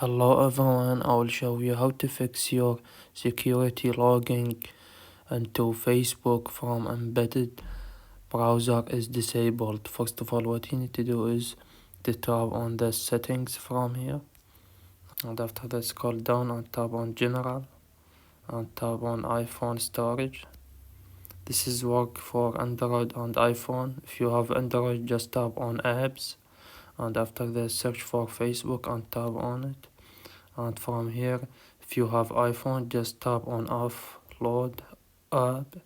Hello everyone, I will show you how to fix your security logging into Facebook from embedded browser is disabled. First of all, what you need to do is to tap on the settings from here, and after that scroll down and tap on general and tap on iPhone storage. This is work for Android and iPhone. If you have Android, just tap on apps, and after that search for Facebook and tap on it. And from here, if you have iPhone, just tap on offload app,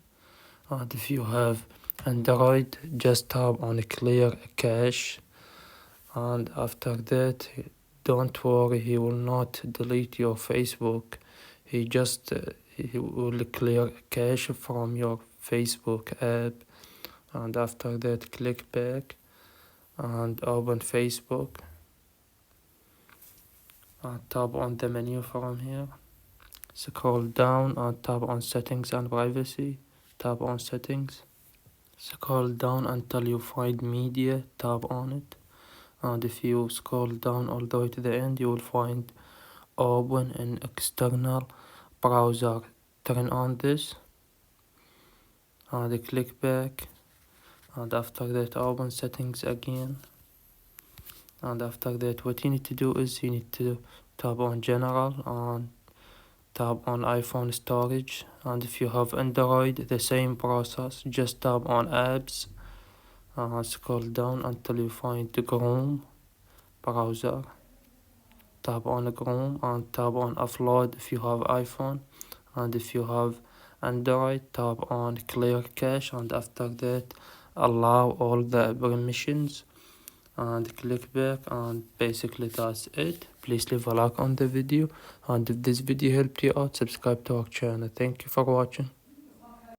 and if you have Android, just tap on clear cache. And after that, don't worry, he will not delete your Facebook. He will clear cache from your Facebook app. And after that, click back and open Facebook. Tap on the menu from here, scroll down and tap on settings and privacy. Tap on settings, scroll down until you find media, tap on it, and if you scroll down all the way to the end, you will find open an external browser. Turn on this and click back, and after that open settings again. And after that, what you need to do is you need to tap on general and tap on iPhone storage. And if you have Android, the same process, just tap on apps and scroll down until you find the Chrome browser. Tap on Chrome and tap on offload if you have iPhone, and if you have Android, tap on clear cache, and after that allow all the permissions and click back, and basically that's it. Please leave a like on the video, and if this video helped you out, subscribe to our channel. Thank you for watching.